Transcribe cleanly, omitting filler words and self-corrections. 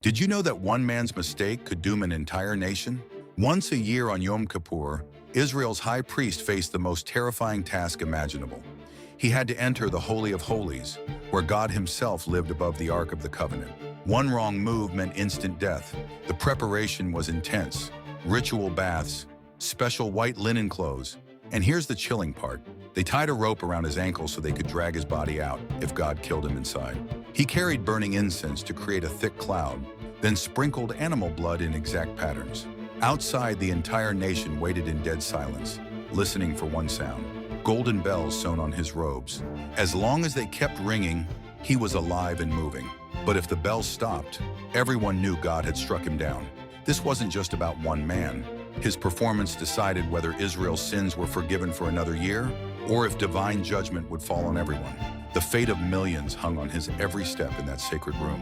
Did you know that one man's mistake could doom an entire nation? Once a year on Yom Kippur, Israel's high priest faced the most terrifying task imaginable. He had to enter the Holy of Holies, where God himself lived above the Ark of the Covenant. One wrong move meant instant death. The preparation was intense. Ritual baths, special white linen clothes, and here's the chilling part. They tied a rope around his ankles so they could drag his body out if God killed him inside. He carried burning incense to create a thick cloud, then sprinkled animal blood in exact patterns. Outside, the entire nation waited in dead silence, listening for one sound: golden bells sewn on his robes. As long as they kept ringing, he was alive and moving. But if the bells stopped, everyone knew God had struck him down. This wasn't just about one man. His performance decided whether Israel's sins were forgiven for another year, or if divine judgment would fall on everyone. The fate of millions hung on his every step in that sacred room.